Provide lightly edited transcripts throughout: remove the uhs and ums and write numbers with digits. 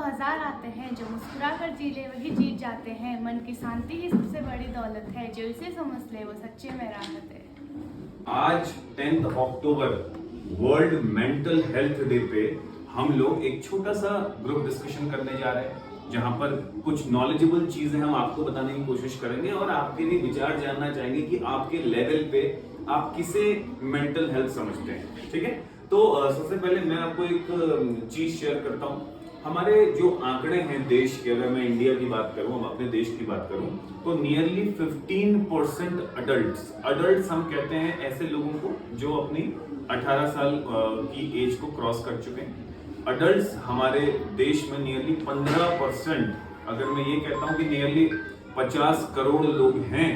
हजार आते हैं, जो मुस्कुरा कर जी ले वही जीत जाते हैं। मन की शांति ही सबसे बड़ी दौलत है, जो इसे समझ ले वो सच्चे में राहत है। आज 10 October world mental health day पे हम लोग एक छोटा सा ग्रुप डिस्कशन करने जा रहे हैं, जहां पर कुछ नॉलेजेबल चीजें हम आपको बताने की कोशिश करेंगे और आपके लिए विचार जानना चाहेंगे कि आपके लेवल पे आप किसे मेंटल हेल्थ समझते हैं। ठीक है, तो सबसे पहले मैं आपको एक चीज शेयर करता हूं। हमारे जो आंकड़े हैं देश के, अगर मैं इंडिया की बात करूं, हम अपने देश की बात करूं, तो नियरली 15% अडल्ट्स हम कहते हैं ऐसे लोगों को जो अपनी 18 साल की एज को क्रॉस कर चुके हैं। अडल्ट्स हमारे देश में नियरली 15%, अगर मैं ये कहता हूं कि नियरली 50 करोड़ लोग हैं,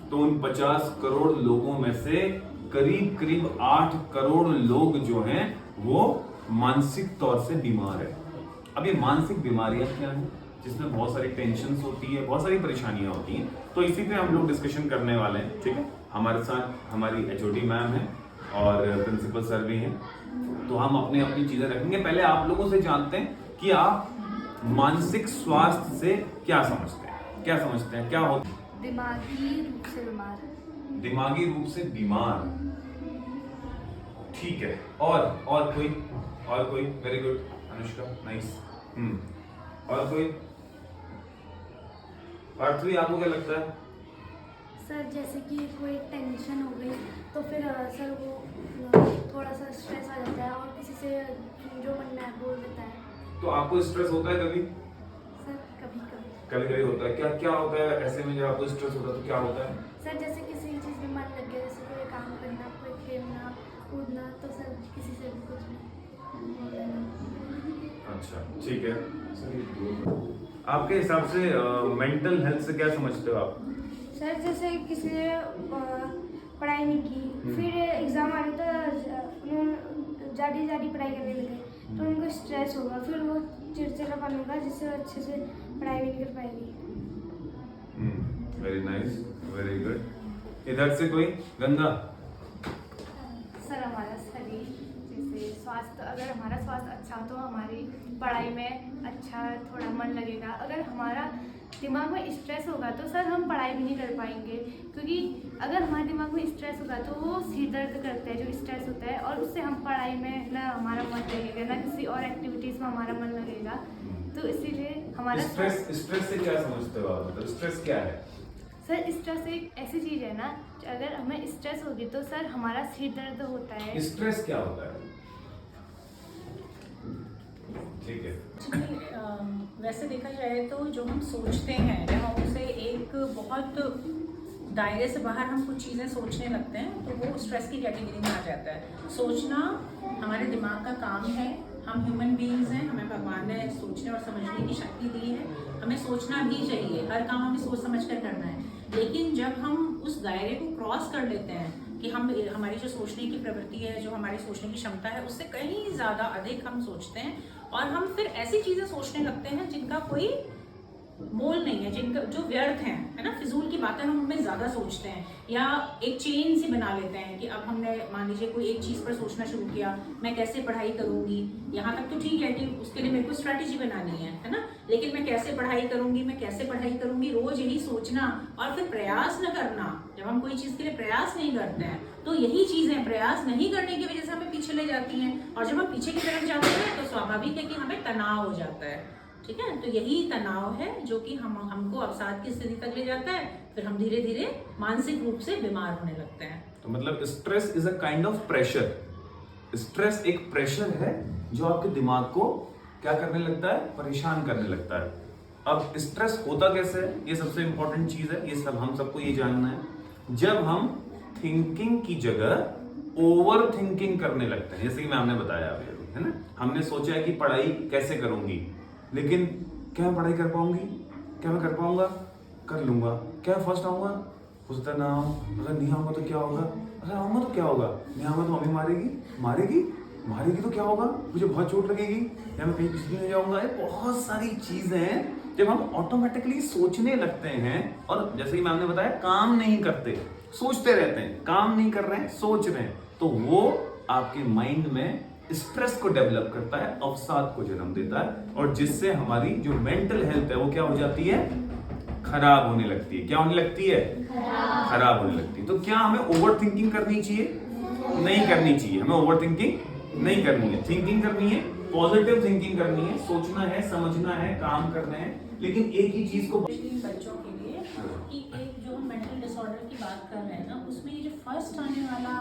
तो उन 50 करोड़ लोगों में से करीब 8 करोड़ लोग जो हैं वो मानसिक तौर से बीमार है। अब ये मानसिक बीमारियां क्या हैं, जिसमें बहुत सारी टेंशन्स होती है, बहुत सारी परेशानियां होती हैं, तो इसी पे हम लोग डिस्कशन करने वाले हैं। ठीक है, हमारे साथ हमारी एचओडी मैम है और प्रिंसिपल सर भी हैं, तो हम अपनी चीजें रखेंगे। पहले आप लोगों से जानते हैं कि आप मानसिक स्वास्थ्य से क्या समझते हैं, क्या होता है? दिमागी रूप से बीमार। दिमागी रूप से बीमार, ठीक है। और कोई वेरी गुड अनुष्का, नाइस। और कोई पार्थवी, आपको क्या लगता है? सर जैसे कि कोई टेंशन हो गई तो फिर सर वो थोड़ा सा स्ट्रेस आ जाता है और किसी से जो मन में बोल देता है। तो आपको स्ट्रेस होता है कभी? सर कभी होता है। क्या होता है ऐसे में जब आपको स्ट्रेस होता है तो क्या होता है? सर जैसे किसी चीज़ में मन लग गया, जैसे कोई काम करना, कोई खेलना कूदना, तो सर किसी से भी कुछ भी बोल देना। अच्छा, ठीक है। आपके हिसाब से मेंटल हेल्थ से क्या समझते हो आप? सर जैसे किसी ने पढ़ाई नहीं की, फिर एग्जाम आ रहा तो उन्होंने ज़्यादा पढ़ाई करने लगे, तो उनको स्ट्रेस होगा, फिर वो चिड़चिड़ापन होगा, जिससे वो अच्छे से पढ़ाई भी नहीं कर पाएगी। Very nice, very good. इधर से कोई? गंगा। सर हमारा शरीर जैसे स्वास्थ्य, अगर हमारा स्वास्थ्य अच्छा हो तो हमारी पढ़ाई में अच्छा थोड़ा मन लगेगा। अगर हमारा दिमाग में स्ट्रेस होगा तो सर हम पढ़ाई भी नहीं कर पाएंगे, क्योंकि अगर हमारे दिमाग में स्ट्रेस होगा तो वो सिर दर्द करता है, जो स्ट्रेस होता है, और उससे हम पढ़ाई में ना हमारा मन लगेगा, ना किसी और एक्टिविटीज़ में हमारा मन लगेगा। तो इसीलिए हमारा स्ट्रेस से क्या समझते हो आप? मतलब स्ट्रेस क्या है? सर स्ट्रेस एक ऐसी चीज़ है ना, अगर हमें स्ट्रेस होगी तो सर हमारा सिर दर्द होता है। स्ट्रेस क्या होता है? ठीक है। वैसे देखा जाए तो जो हम सोचते हैं, जब हम उसे एक बहुत दायरे से बाहर हम कुछ चीज़ें सोचने लगते हैं तो वो स्ट्रेस की कैटेगरी में आ जाता है। सोचना हमारे दिमाग का काम है, हम ह्यूमन बीइंग्स हैं, हमें भगवान ने सोचने और समझने की शक्ति दी है, हमें सोचना भी चाहिए, हर काम हमें सोच समझ कर करना है। लेकिन जब हम उस दायरे को क्रॉस कर लेते हैं कि हमारी जो सोचने की प्रवृत्ति है, जो हमारी सोचने की क्षमता है, उससे कहीं ज़्यादा अधिक हम सोचते हैं और हम फिर ऐसी चीज़ें सोचने लगते हैं जिनका कोई मोल नहीं है, जिनका जो व्यर्थ हैं, है ना, फिजूल की बातें हम उनमें ज़्यादा सोचते हैं, या एक चेन सी बना लेते हैं कि अब हमने मान लीजिए कोई एक चीज़ पर सोचना शुरू किया, मैं कैसे पढ़ाई करूँगी, यहाँ तक तो ठीक है कि उसके लिए मेरे को स्ट्रैटेजी बनानी है ना, लेकिन मैं कैसे पढ़ाई करूँगी, रोज़ यही सोचना और फिर प्रयास न करना। जब हम कोई चीज़ के लिए प्रयास नहीं करते हैं तो यही चीज़ें प्रयास नहीं करने की वजह से हमें पीछे ले जाती हैं, और जब हम पीछे की तरफ जाते हैं तो स्वाभाविक है कि हमें तनाव हो जाता है। ठीक है, तो यही तनाव है जो कि हमको अवसाद की स्थिति तक ले जाता है, फिर हम धीरे धीरे मानसिक रूप से बीमार होने लगते हैं। तो मतलब stress is a kind of pressure. Stress एक प्रेशर है जो आपके दिमाग को क्या करने लगता है? परेशान करने लगता है। अब स्ट्रेस होता कैसे है, ये सबसे इंपॉर्टेंट चीज है, ये सब हम सबको ये जानना है। जब हम थिंकिंग की जगह ओवर थिंकिंग करने लगते हैं, जैसे कि मैं हमने बताया अभी, है ना, हमने सोचा है कि पढ़ाई कैसे करूंगी, लेकिन क्या मैं पढ़ाई कर पाऊंगी? क्या मैं कर पाऊंगा? कर लूंगा। क्या फर्स्ट आऊंगा? हो सकता है ना आऊं। अगर नहीं आऊंगा तो क्या होगा? अगर आऊंगा तो क्या होगा? नहीं आऊंगा तो मम्मी मारेगी तो क्या होगा? मुझे बहुत चोट लगेगी, या मैं कहीं पिछड़ी नहीं जाऊंगा। ये बहुत सारी चीजें हैं जब हम ऑटोमेटिकली सोचने लगते हैं, और जैसे कि मैम ने बताया, काम नहीं करते, सोचते रहते हैं, काम नहीं कर रहे हैं, सोच रहे हैं, तो वो आपके माइंड में स्ट्रेस को डेवलप करता है, अवसाद को जन्म देता है, और जिससे हमारी जो मेंटल हेल्थ है वो क्या हो जाती है, खराब होने लगती है। क्या होने लगती है, खराब होने लगती है। तो क्या हमें ओवर थिंकिंग करनी चाहिए? नहीं करनी चाहिए। हमें ओवर थिंकिंग नहीं करनी है, थिंकिंग करनी है, पॉजिटिव थिंकिंग करनी है, सोचना है, समझना है, काम करना है। लेकिन एक ही चीज को बच्चों के लिए कि एक जो मेंटल डिसऑर्डर की बात कर रहे हैं ना, उसमें ये जो फर्स्ट आने वाला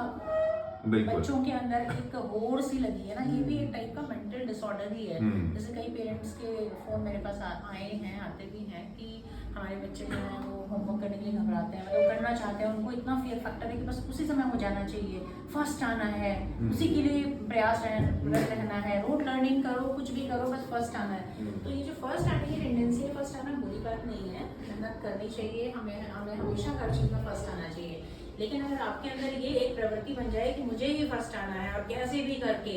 बच्चों के अंदर एक होड़ सी लगी है ना, ये भी एक टाइप का मेंटल डिसऑर्डर ही है। जैसे कई पेरेंट्स के फोन मेरे पास आए हैं, आते भी हैं कि हमारे बच्चे जो हैं वो होमवर्क करने के लिए घबराते हैं, मतलब करना चाहते हैं, उनको इतना फियर फैक्टर है कि बस उसी समय हो जाना चाहिए, फर्स्ट आना है, उसी के लिए प्रयास रहना है, रोड लर्निंग करो, कुछ भी करो, बस फर्स्ट आना है। तो ये जो फर्स्ट आने की टेंडेंसी है, फर्स्ट आना बुरी बात नहीं है, मेहनत करनी चाहिए, हमें हमेशा हर चीज़ में फर्स्ट आना चाहिए। लेकिन अगर आपके अंदर ये एक प्रवृत्ति बन जाए कि मुझे ही फर्स्ट आना है और कैसे भी करके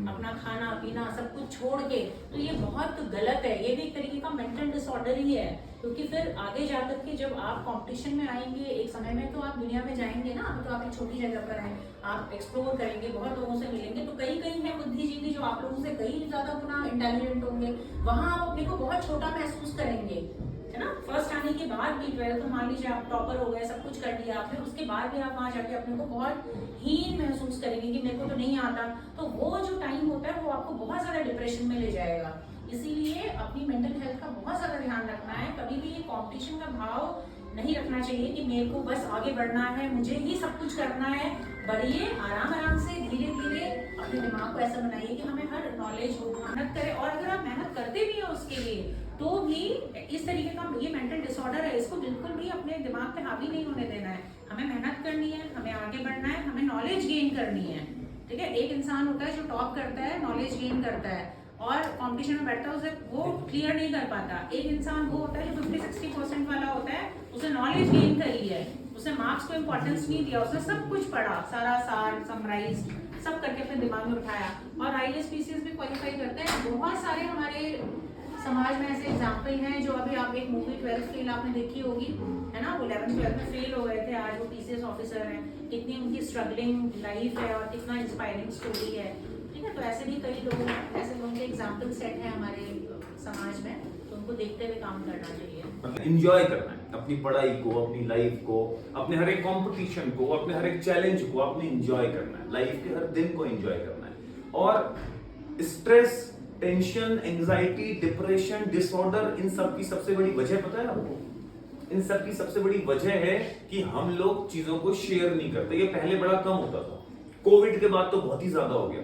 अपना खाना पीना सब कुछ छोड़ के, तो ये बहुत गलत है। ये भी एक तरीके का मेंटल डिसऑर्डर ही है, क्योंकि फिर आगे जाकर के जब आप कंपटीशन में आएंगे एक समय में, तो आप दुनिया में जाएंगे ना, अभी तो आप एक छोटी जगह पर हैं, आप एक्सप्लोर करेंगे, बहुत लोगों से मिलेंगे, तो कई हैं बुद्धिजीवी जो आप लोगों से कई ज्यादा अपना इंटेलिजेंट होंगे, वहां आप अपने को बहुत छोटा महसूस करेंगे, है ना। फर्स्ट आने के बाद भी 12th में मान लीजिए आप टॉपर हो गए, सब कुछ कर लिया आपने, उसके बाद भी आप वहाँ जाके अपने को बहुत हीन महसूस करेंगे कि मेरे को तो नहीं आता, तो वो जो टाइम होता है वो आपको बहुत ज्यादा डिप्रेशन में ले जाएगा। इसीलिए अपनी मेंटल हेल्थ का बहुत ज्यादा ध्यान रखना है। कभी भी ये कंपटीशन का भाव नहीं रखना चाहिए कि मेरे को बस आगे बढ़ना है, मुझे ही सब कुछ करना है। बढ़िए, आराम से, धीरे धीरे अपने दिमाग को ऐसा बनाइए कि हमें हर नॉलेज हो, मेहनत करें, और अगर आप मेहनत करते भी हो उसके लिए, तो भी इस तरीके का ये मेंटल डिसऑर्डर है, इसको बिल्कुल भी अपने दिमाग पे हावी नहीं होने देना है। हमें मेहनत करनी है, हमें आगे बढ़ना है, हमें नॉलेज गेन करनी है, ठीक है। एक इंसान होता है जो टॉप करता है, नॉलेज गेन करता है, और कंपटीशन में बैठता है, उसे वो क्लियर नहीं कर पाता। एक इंसान वो होता है जो 50-60% वाला होता है, उसे नॉलेज गेन करी है, उसने मार्क्स को इम्पोर्टेंस नहीं दिया, उसने सब कुछ पढ़ा, सारा सार समराइज सब करके अपने दिमाग में उठाया, और IAS PCS भी क्वालिफाई करते हैं। बहुत सारे हमारे समाज में ऐसे एग्जाम्पल हैं जो अभी आप एक मूवी 12th फेल आपने देखी होगी, है ना, वो 11th-12th में फेल हो गए थे, आज वो PCS ऑफिसर हैं। कितनी उनकी स्ट्रगलिंग लाइफ है और कितना इंस्पायरिंग स्टोरी है, ठीक है। तो ऐसे भी कई लोग, ऐसे लोगों के एग्जाम्पल सेट है हमारे समाज में, तो उनको देखते हुए काम करना चाहिए। मतलब एंजॉय करना है अपनी पढ़ाई को, अपनी लाइफ को, अपने हर एक कंपटीशन को, अपने हर एक चैलेंज को आपने एंजॉय करना है, लाइफ के हर दिन को एंजॉय करना है। और stress, tension, anxiety, depression, disorder, इन सब की सबसे बड़ी वजह पता है आपको? इन सब की सबसे बड़ी वजह है कि हम लोग चीजों को शेयर नहीं करते। ये पहले बड़ा कम होता था, कोविड के बाद तो बहुत ही ज्यादा हो गया।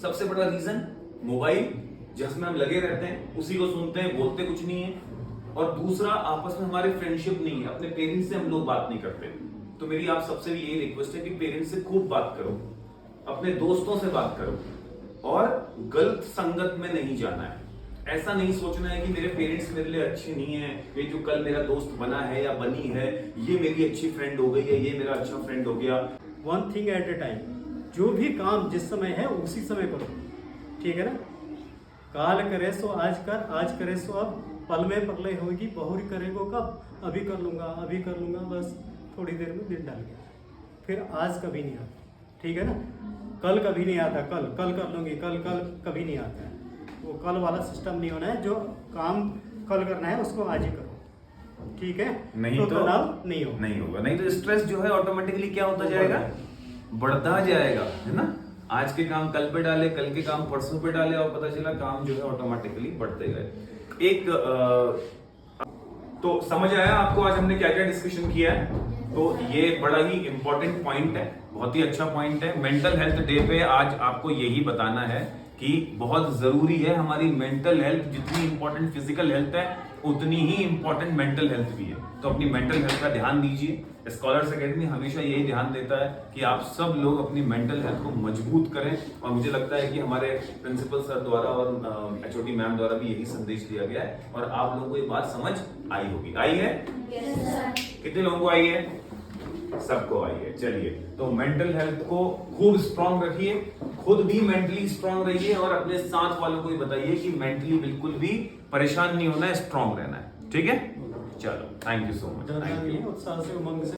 सबसे बड़ा रीजन मोबाइल, जिसमें हम लगे रहते हैं, उसी को सुनते हैं, बोलते कुछ नहीं है। और दूसरा, आपस में हमारे फ्रेंडशिप नहीं है, अपने पेरेंट्स से हम लोग बात नहीं करते। तो मेरी आप सबसे भी यही रिक्वेस्ट है कि पेरेंट्स से खूब बात करो, अपने दोस्तों से बात करो, और गलत संगत में नहीं जाना है। ऐसा नहीं सोचना है कि मेरे पेरेंट्स मेरे लिए अच्छे नहीं है, ये जो कल मेरा दोस्त बना है या बनी है, ये मेरी अच्छी फ्रेंड हो गई है, ये मेरा अच्छा फ्रेंड हो गया। One thing at A time, जो भी काम जिस समय है उसी समय करो, ठीक है ना। काल करे सो आज कर, आज करे सो अब, पल में पगले होगी बहुरी करेगो कब, अभी कर लूंगा, बस थोड़ी देर में दिन डाल गया, फिर आज कभी नहीं आता, ठीक है ना। कल कभी नहीं आता, कल कर लूंगी, कल कभी नहीं आता है। वो कल वाला सिस्टम नहीं होना है, जो काम कल करना है उसको आज ही करो, ठीक है। नहीं तो तनाव नहीं होगा, नहीं तो स्ट्रेस जो है ऑटोमेटिकली क्या होता जाएगा, बढ़ता जाएगा, है ना। आज के काम कल पे डाले, कल के काम परसों पे डाले, और पता चला काम जो है ऑटोमेटिकली बढ़ते गए। तो समझ आया आपको आज हमने क्या क्या डिस्कशन किया है? तो ये बड़ा ही इंपॉर्टेंट पॉइंट है, बहुत ही अच्छा पॉइंट है। मेंटल हेल्थ डे पे आज आपको यही बताना है कि बहुत जरूरी है हमारी मेंटल हेल्थ, जितनी इंपॉर्टेंट फिजिकल हेल्थ है उतनी ही इंपॉर्टेंट मेंटल हेल्थ भी है। तो अपनी मेंटल हेल्थ का ध्यान दीजिए। स्कॉलर्स एकेडमी हमेशा यही ध्यान देता है कि आप सब लोग अपनी मेंटल हेल्थ को मजबूत करें, और मुझे लगता है कि हमारे प्रिंसिपल सर द्वारा और HOD मैम द्वारा भी यही संदेश दिया गया है, और आप लोगों को ये बात समझ आई होगी। आई है? कितने लोगों को आई है? सबको आई है। चलिए, तो मेंटल हेल्थ को खूब स्ट्रांग रखिए, खुद भी मेंटली स्ट्रांग रहिए, और अपने साथ वालों को भी बताइए कि मेंटली बिल्कुल भी परेशान नहीं होना है, स्ट्रांग रहना है, ठीक है। चलो, थैंक यू सो मच। उत्साह से, उमंग से